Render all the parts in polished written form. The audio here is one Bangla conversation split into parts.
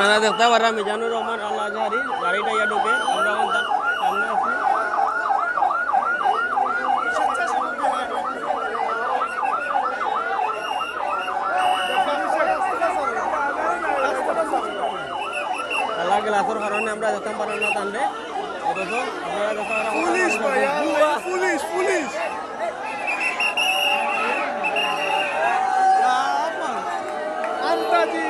আপনারা দেখতে পারেন মিজানুর রহমান আল আজহারি গাড়িটা ইয়া ঢুকে আমরা সামনে আছি। তালা গ্লাসের কারণে আমরা দেখতে পারেন না টানলে অথচ আপনারা দেখতে পারেন পুলিশ পুলিশ পুলিশ আন্দাজি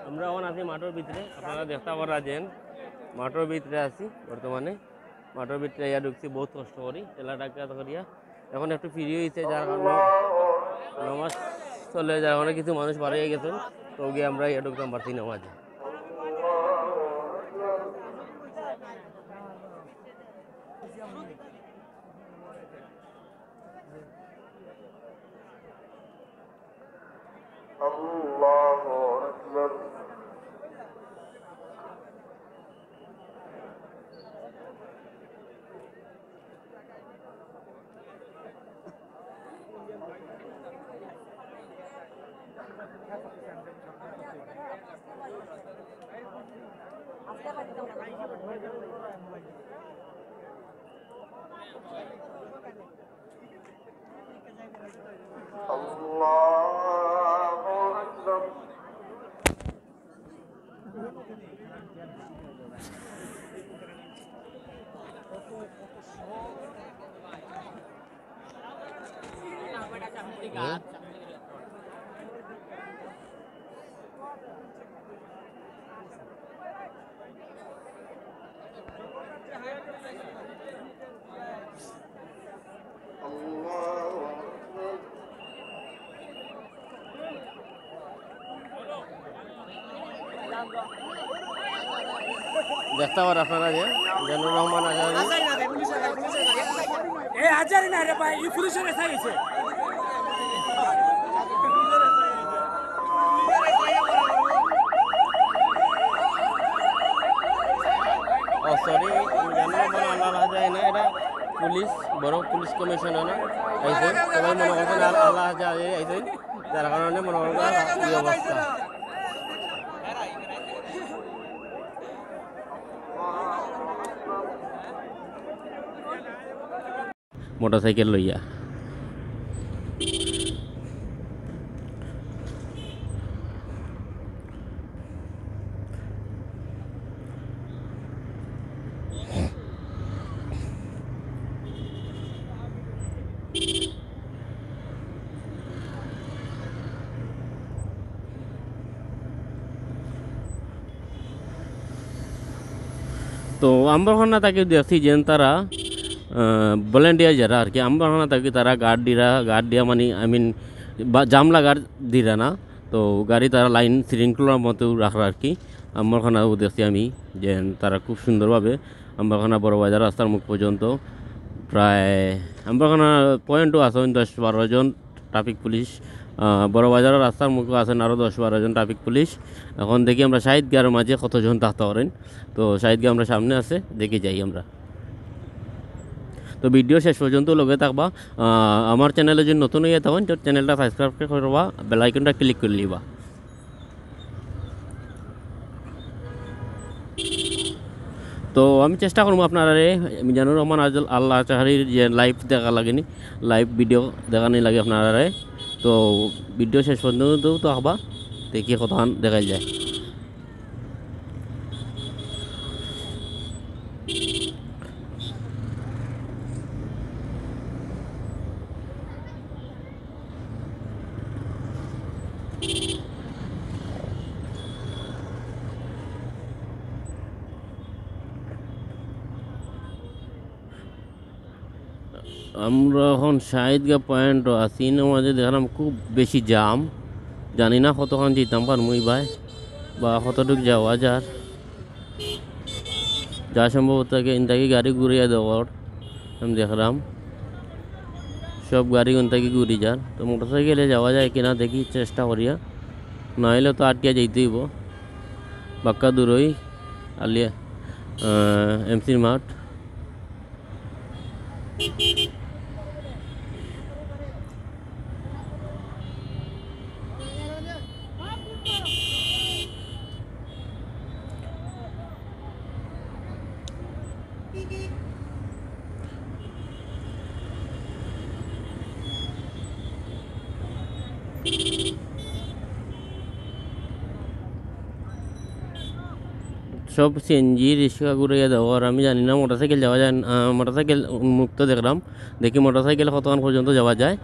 আমরা এখন আছি মাঠের ভিতরে আপনারা দেখতে পারেন মাঠের ভিতরে আছি বর্তমানে মাঠের ভিতরে ইয়া ঢুকছি বহুত কষ্ট করি ঠেলাটাকে করিয়া এখন একটু ফ্রি হয়েছে যার কারণে নামাজ চলে যায় অনেক কিছু মানুষ বাড়িয়ে গেছেন তো গিয়ে আমরা ইয়া ঢুকতাম পারছি নামাজে Allahu Akbar. Allahu Akbar. Allahu Akbar. দেখতে পারেন আপনারা যে মিজানুর রহমান আজহারি এই হাজারি না রে ভাই এই পুলিশের এসে গেছে ও সরি মিজানুর রহমান আল আজহারি না এটা পুলিশ বড় পুলিশ কমিশনার না আইসেন সবাই মনে করছেন আল্লাহ আজহারি আইসেন যার কারণে মনে করছেন এই অবস্থা মোটরসাইকেল লইয়া তো আমরা তাকে দেখছি যে তারা ভলেন্টিয়ার যারা আর কি আমরা থাকি তারা গার্ড দিয়া মানে আই মিন জামলা গার্ড দিরা না তো গাড়ি তারা লাইন শৃঙ্খলার মতো রাখা আর কি আমরাখানাও দেখছি আমি যে তারা খুব সুন্দরভাবে আমরাখানা বড় বাজার রাস্তার মুখ পর্যন্ত প্রায় আমরাখানা পয়েন্টও আছেন 10-12 জন ট্রাফিক পুলিশ বড় বাজারের রাস্তার মুখে আছেন আরও 10-12 জন ট্রাফিক পুলিশ এখন দেখি আমরা শাহিদগার মাঝে কতজন থাকতে পারেন তো শাহিদগা আমরা সামনে আছে দেখে যাই আমরা তো ভিডিও শেষ পর্যন্ত লগে থাকবা আমার চ্যানেলে যদি নতুন হয়ে থাকেন তো চ্যানেলটা সাবস্ক্রাইব করবা বেল আইকনটা ক্লিক করে লিবা তো আমি চেষ্টা করবো আপনারা মিজানুর রহমান আল্লাহ আজহারির যে লাইভ দেখা লাগেনি লাইভ ভিডিও দেখানি লাগে আপনারা তো ভিডিও শেষ পর্যন্ত তো হবা দেখি কথা দেখা যায় আমরা এখন শাহিদগা পয়েন্টও আছি না, মাঝে দেখলাম খুব বেশি জাম, জানি না কতক্ষণ যেতাম পারমুই ভাই বা কতটুক যাওয়া যার, যা সম্ভব তাকে ইনতাকে গাড়ি ঘুরিয়ে দেওয়ার আমি দেখলাম সব গাড়ি ইনতাকে ঘুরি যার। তো মোটরসাইকেলে যাওয়া যায় কিনা দেখি চেষ্টা করিয়া, নাহলে তো আটকে যেতে হইব বাক্কা দূরই আলিয়া এমসির মাঠ। সব সিএনজি রিক্সা ঘুরিয়ে দেওয়ার, আমি জানি না মোটরসাইকেল যাওয়া যায় মোটরসাইকেল উন্মুক্ত দেখলাম, দেখি মোটরসাইকেল কতক্ষণ পর্যন্ত যাওয়া যায়।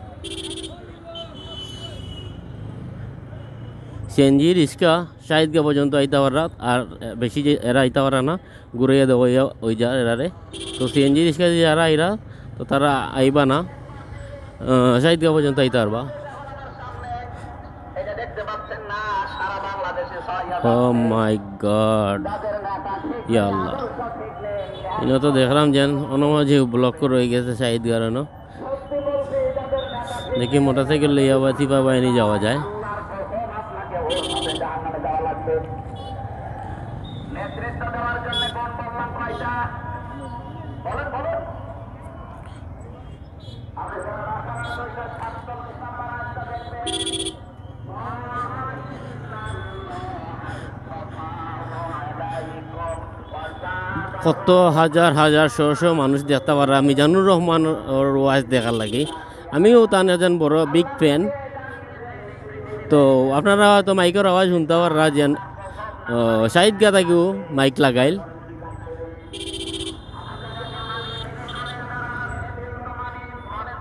সিএনজি রিক্সা শাহিদগা পর্যন্ত আইতে পারা, আর বেশি যে এরা আইতে পারা না, ঘুরিয়ে দেওয়া ওই যা এরারে। তো সিএনজি রিক্সা যে যারা আইরা তো তারা আইবা না, শাহিদগা পর্যন্ত আইতে পারবা। ও মাই গড, ইয়া আল্লাহ, এটা তো দেখলাম যেন অনমাঝে ব্লক করে রয়ে গেছে শাহিদগার। দেখি মোটরসাইকেল লইয়া বা চিপা বাহিনী যাওয়া যায়। কত হাজার হাজার শো মানুষ দেখতে পারে। আমি জানুর রহমান ওর ওয়াইজ দেখার লাগে, আমিও তার একজন বড় বিগ ফ্যান। তো আপনারা হয়তো মাইকের আওয়াজ শুনতে পারা যেন শাহিদ গা থাকেও মাইক লাগাইল।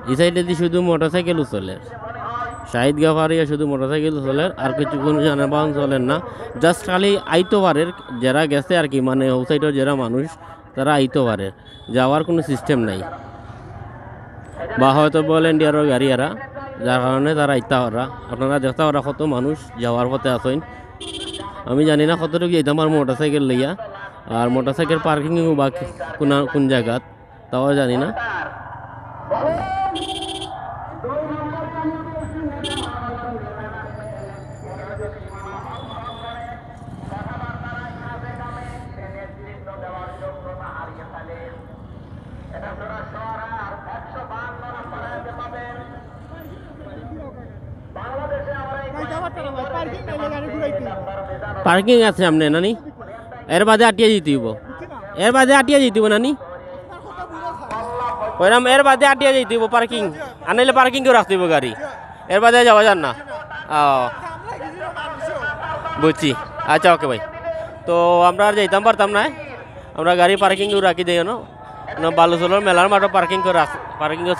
এই সাইডে দিয়ে শুধু মোটরসাইকেলও চলে, শাহিদ গা পারিয়া শুধু মোটরসাইকেল চলে, আর কিছু কোনো যানবাহন চলেন না। জাস্ট খালি আইতো পারে যারা গেছে আর কি, মানে ও সাইডের যারা মানুষ তারা আইতো পারে, যাওয়ার কোনো সিস্টেম নাই। বা হয়তো বল ইন্ডিয়ারও গাড়ি এরা, যার কারণে তারা আইতা পারা। আপনারা দেখতে পারা কত মানুষ যাওয়ার পথে আসেন। আমি জানি না কতটুকু যেতাম আর মোটরসাইকেল লইয়া, আর মোটরসাইকেল পার্কিং বা কোন জায়গাত তাও জানি না। পার্কিং আছে সামনে নানি, এর বাদে আটিয়ে যেতে হইব, এর বাদে আটিয়ে যেতে হইব নানি, ওইরাম এর বাদে আটিয়ে যেতে হইব পার্কিং, আনাইলে পার্কিং করে রাখতে হইব গাড়ি, এর বাদে যাওয়া যান না। বুঝছি, আচ্ছা ওকে ভাই। তো আমরা আর যাইতাম পারতাম না, আমরা গাড়ি পার্কিং করে রাখি দিই না, বালুচলের মেলার মাঠে পার্কিং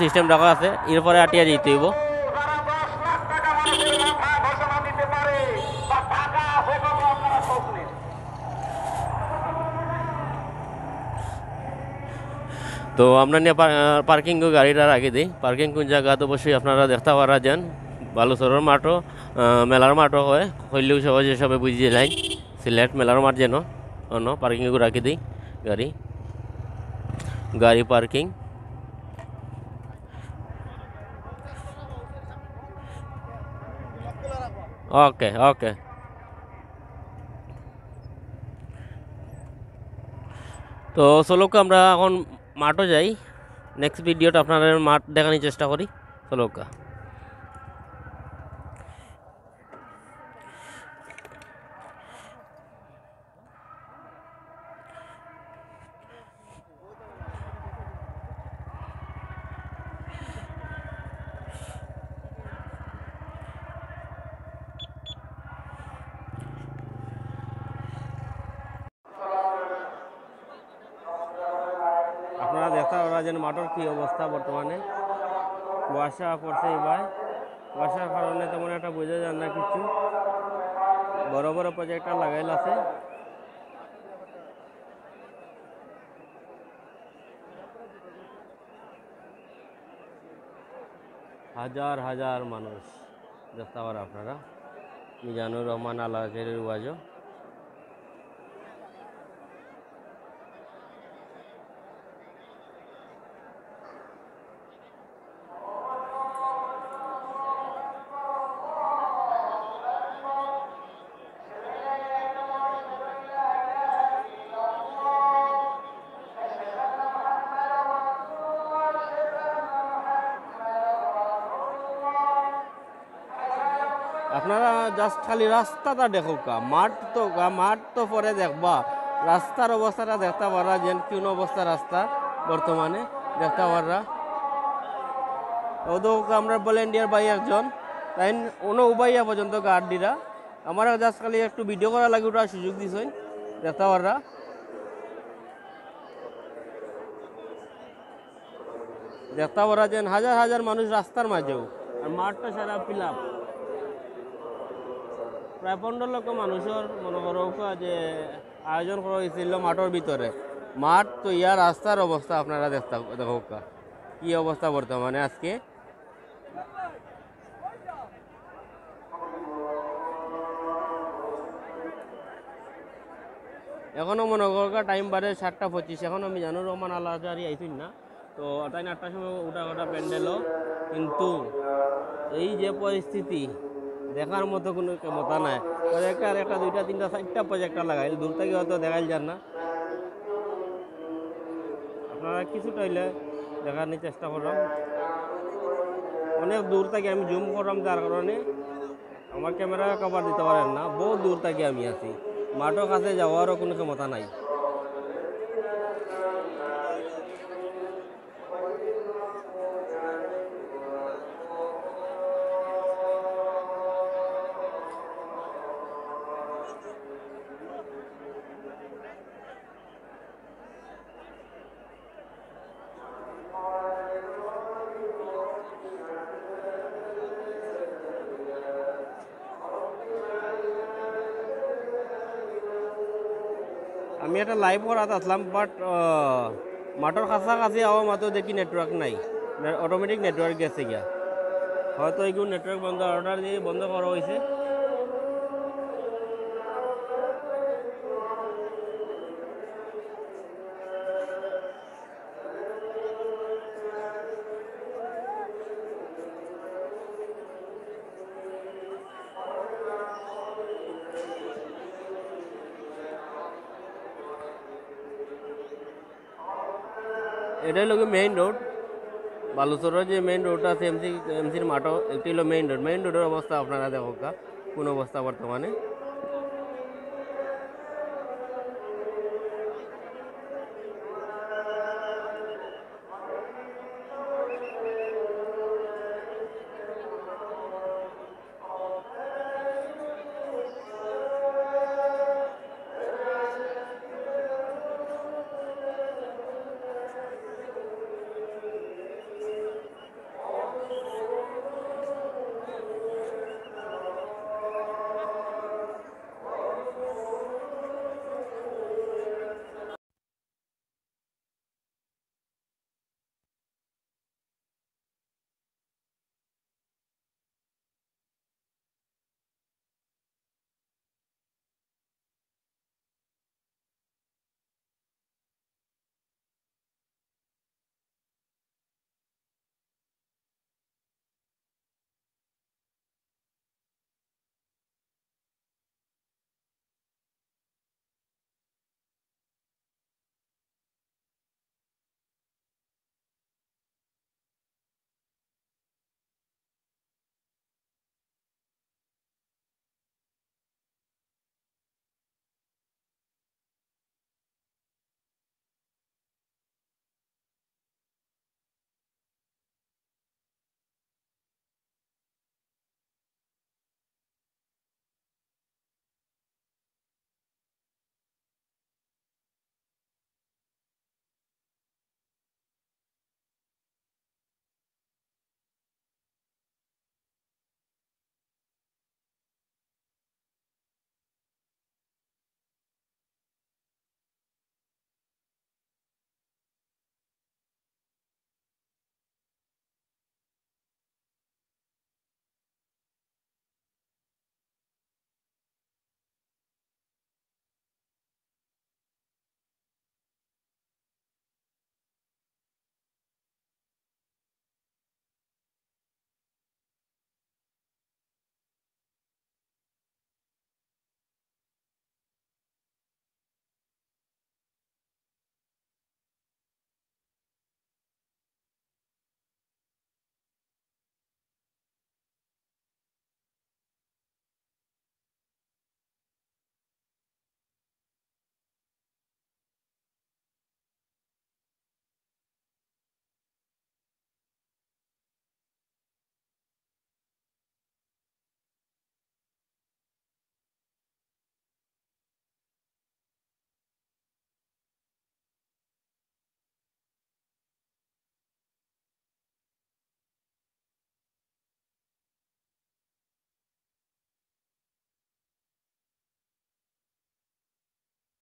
সিস্টেম রাখা আছে, এরপরে আটিয়া যেতে হইব। তো আমরা নিয়ে পার্কিং গাড়িটা রাখি দিই। পার্কিং কোন জায়গা তো অবশ্যই আপনারা দেখতে পারা যান, বালুচরের মাঠও মেলার মাঠও হয়, হইলেও সবাই সবাই বুঝিয়ে যায় সিলেট মেলার মাঠ যেন অন্য পার্কিং রাখি দিই গাড়ি পার্কিং। ওকে ওকে। তো চলো আমরা এখন মাঠও যাই, নেক্সট ভিডিওটা আপনাদের মাঠ দেখানোর চেষ্টা করি। চলো। আপনারা দেখতে পারেন মাঠের কী অবস্থা বর্তমানে, কুয়াশা পড়ছে এবার, কুয়াশার কারণে তেমন একটা বোঝা যায় না কিছু। বড় বড় প্রজেক্টর লাগাইল আছে। হাজার হাজার মানুষ দেখতে পারেন আপনারা মিজানুর রহমান আলাকের ওয়াজও আপনারা জাস্ট খালি রাস্তাটা দেখো মাঠ তো পরে দেখবা রাস্তার অবস্থাটা দেখতে পারা যেন কোন অবস্থা রাস্তা বর্তমানে দেখতে পারা ওদের আমরা ভলেন্টিয়ার ভাই একজন তাই উবাইয়া পর্যন্ত গার্ডিরা আমার জাস্ট খালি একটু ভিডিও করা লাগে ওটা সুযোগ দিছেন দেখতে পারা দেখতে পারা যেন হাজার হাজার মানুষ রাস্তার মাঝেও আর মাঠটা সারা ফিল আপ প্রায় 15 লক্ষ মানুষের মনে করো যে আয়োজন করা হয়েছিল মাঠের ভিতরে মাঠ তো ইয়ার রাস্তার অবস্থা আপনারা দেখো কি অবস্থা বর্তমানে আজকে এখনও মনে করো টাইম বাড়ে 7:25 এখনও আমি জানুর রহমান আল্লাহ আইসুন না তো তাই 8টার সময় উঠা প্যান্ডেলও কিন্তু এই যে পরিস্থিতি দেখার মতো কোনো ক্ষমতা নাই প্রজেক্টার একটা 2টা 3টা 4টা প্রজেক্টার লাগাইল দূর থেকে হয়তো দেখাইল যান না আপনারা কিছুটা হইলে দেখার চেষ্টা করলাম অনেক দূর থেকে আমি জুম করলাম যার কারণে আমার ক্যামেরা কভার দিতে পারেন না বহু দূর থেকে আমি আছি মাঠের কাছে যাওয়ারও কোনো ক্ষমতা নাই আমি একটা লাইভ করাত আসলাম বাট মাঠের কাছাকাছি আওয়া মাত্র দেখি নেটওয়ার্ক নাই অটোমেটিক নেটওয়ার্ক গেছে গিয়া হয়তো এইগুলো নেটওয়ার্ক বন্ধ অর্ডার দিয়ে বন্ধ করা হয়েছে এটাই হলো মেইন রোড বালুচরের যে মেইন রোডটা আছে এমসির মাঠও একটি হলো মেইন রোডের অবস্থা আপনারা দেখো কোন অবস্থা বর্তমানে